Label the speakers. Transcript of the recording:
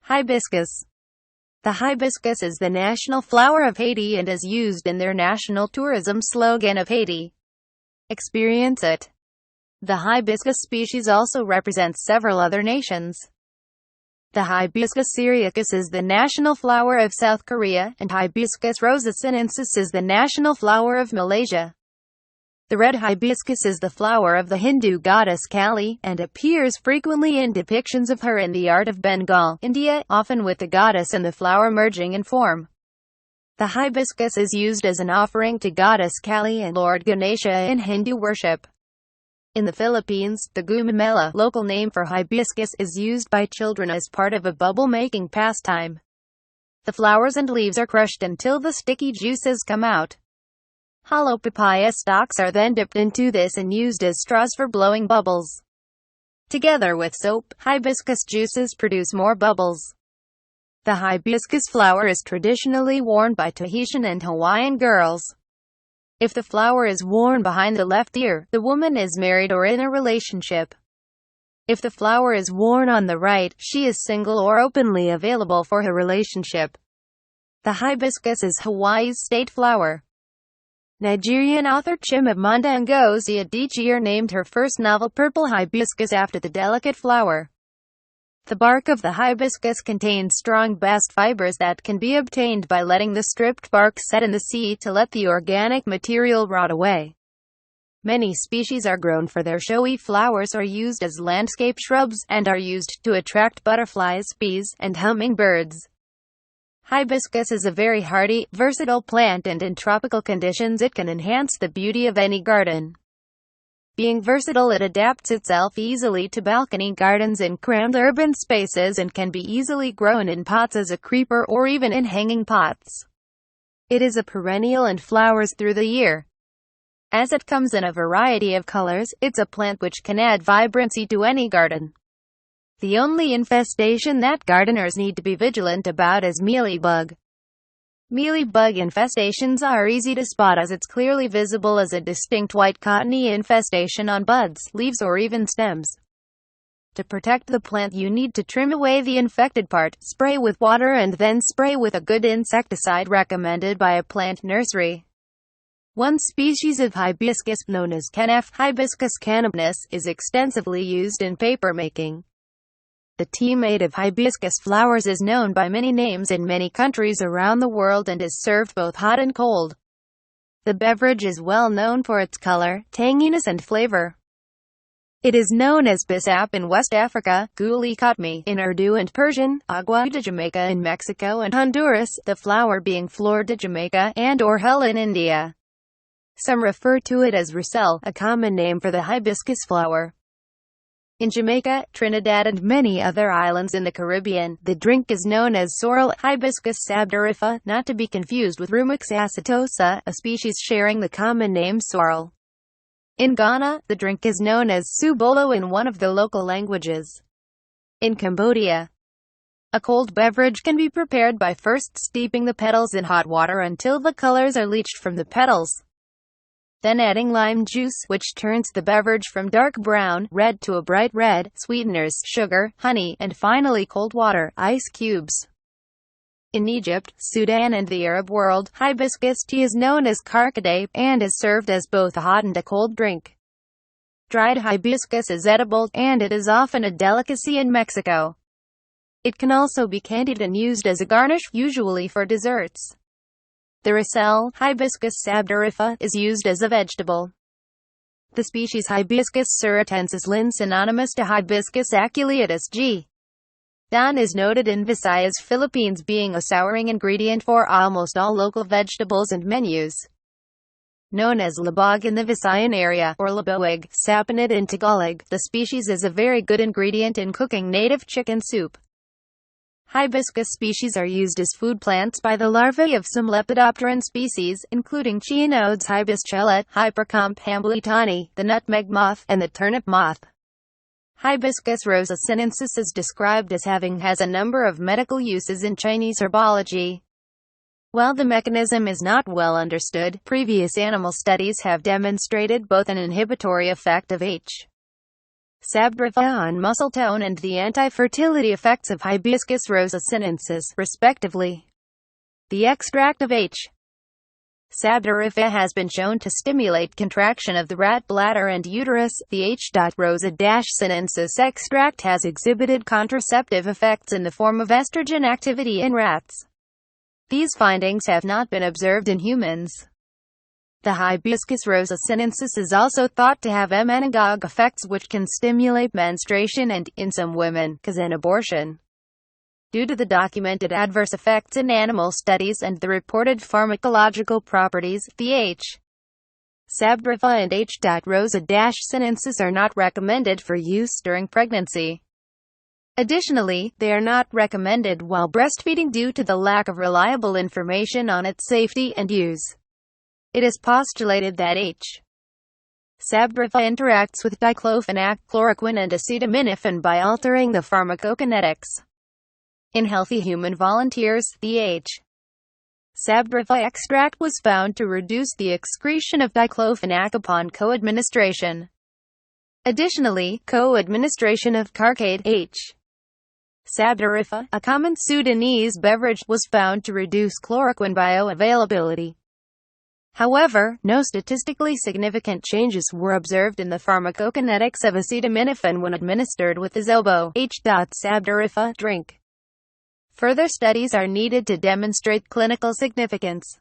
Speaker 1: Hibiscus. The hibiscus is the national flower of Haiti and is used in their national tourism slogan of Haiti. Experience it. The hibiscus species also represents several other nations. The Hibiscus syriacus is the national flower of South Korea, and Hibiscus rosasinensis is the national flower of Malaysia. The red hibiscus is the flower of the Hindu goddess Kali, and appears frequently in depictions of her in the art of Bengal, India, often with the goddess and the flower merging in form. The hibiscus is used as an offering to goddess Kali and Lord Ganesha in Hindu worship. In the Philippines, the gumamela, local name for hibiscus, is used by children as part of a bubble-making pastime. The flowers and leaves are crushed until the sticky juices come out. Hollow papaya stalks are then dipped into this and used as straws for blowing bubbles. Together with soap, hibiscus juices produce more bubbles. The hibiscus flower is traditionally worn by Tahitian and Hawaiian girls. If the flower is worn behind the left ear, the woman is married or in a relationship. If the flower is worn on the right, she is single or openly available for a relationship. The hibiscus is Hawaii's state flower. Nigerian author Chimamanda Ngozi Adichie named her first novel Purple Hibiscus after the delicate flower. The bark of the hibiscus contains strong bast fibers that can be obtained by letting the stripped bark set in the sea to let the organic material rot away. Many species are grown for their showy flowers or used as landscape shrubs, and are used to attract butterflies, bees, and hummingbirds. Hibiscus is a very hardy, versatile plant, and in tropical conditions it can enhance the beauty of any garden. Being versatile, it adapts itself easily to balcony gardens in crammed urban spaces and can be easily grown in pots as a creeper or even in hanging pots. It is a perennial and flowers through the year. As it comes in a variety of colors, it's a plant which can add vibrancy to any garden. The only infestation that gardeners need to be vigilant about is mealybug. Mealybug infestations are easy to spot as it's clearly visible as a distinct white cottony infestation on buds, leaves, or even stems. To protect the plant, you need to trim away the infected part, spray with water, and then spray with a good insecticide recommended by a plant nursery. One species of hibiscus, known as Kenef, Hibiscus canopus, is extensively used in paper making. The tea made of hibiscus flowers is known by many names in many countries around the world and is served both hot and cold. The beverage is well known for its color, tanginess, and flavor. It is known as bisap in West Africa, guli katmi in Urdu and Persian, agua de Jamaica in Mexico and Honduras, the flower being flor de Jamaica, and or hell in India. Some refer to it as rusel, a common name for the hibiscus flower. In Jamaica, Trinidad, and many other islands in the Caribbean, the drink is known as sorrel, Hibiscus sabdarifa, not to be confused with Rumix acetosa, a species sharing the common name sorrel. In Ghana, the drink is known as subolo in one of the local languages. In Cambodia, a cold beverage can be prepared by first steeping the petals in hot water until the colors are leached from the petals. Then adding lime juice, which turns the beverage from dark brown, red to a bright red, sweeteners, sugar, honey, and finally cold water, ice cubes. In Egypt, Sudan, and the Arab world, hibiscus tea is known as karkade, and is served as both a hot and a cold drink. Dried hibiscus is edible, and it is often a delicacy in Mexico. It can also be candied and used as a garnish, usually for desserts. The rusel, Hibiscus sabdarifa, is used as a vegetable. The species Hibiscus suritensis lin, synonymous to Hibiscus aculeatus G. Dan, is noted in Visayas, Philippines, being a souring ingredient for almost all local vegetables and menus. Known as labog in the Visayan area, or laboig, sapinid in Tagalog, the species is a very good ingredient in cooking native chicken soup. Hibiscus species are used as food plants by the larvae of some lepidopteran species, including Chianodes hibiscella, Hypercomp hambletani, the nutmeg moth, and the turnip moth. Hibiscus rosa sinensis is described as has a number of medical uses in Chinese herbology. While the mechanism is not well understood, previous animal studies have demonstrated both an inhibitory effect of H. Sabdrifa on muscle tone and the anti-fertility effects of Hibiscus rosa sinensis, respectively. The extract of H. Sabdrifa has been shown to stimulate contraction of the rat bladder and uterus. The H. rosa sinensis extract has exhibited contraceptive effects in the form of estrogen activity in rats. These findings have not been observed in humans. The Hibiscus rosa sinensis is also thought to have emmenagogue effects which can stimulate menstruation and, in some women, cause an abortion. Due to the documented adverse effects in animal studies and the reported pharmacological properties, the H. Sabdrifa and H. rosa sinensis are not recommended for use during pregnancy. Additionally, they are not recommended while breastfeeding due to the lack of reliable information on its safety and use. It is postulated that H. Sabdrifa interacts with diclofenac, chloroquine and acetaminophen by altering the pharmacokinetics. In healthy human volunteers, the H. Sabdrifa extract was found to reduce the excretion of diclofenac upon co-administration. Additionally, co-administration of Carcade H. Sabdrifa, a common Sudanese beverage, was found to reduce chloroquine bioavailability. However, no statistically significant changes were observed in the pharmacokinetics of acetaminophen when administered with the Zobo H. Sabdrifa drink. Further studies are needed to demonstrate clinical significance.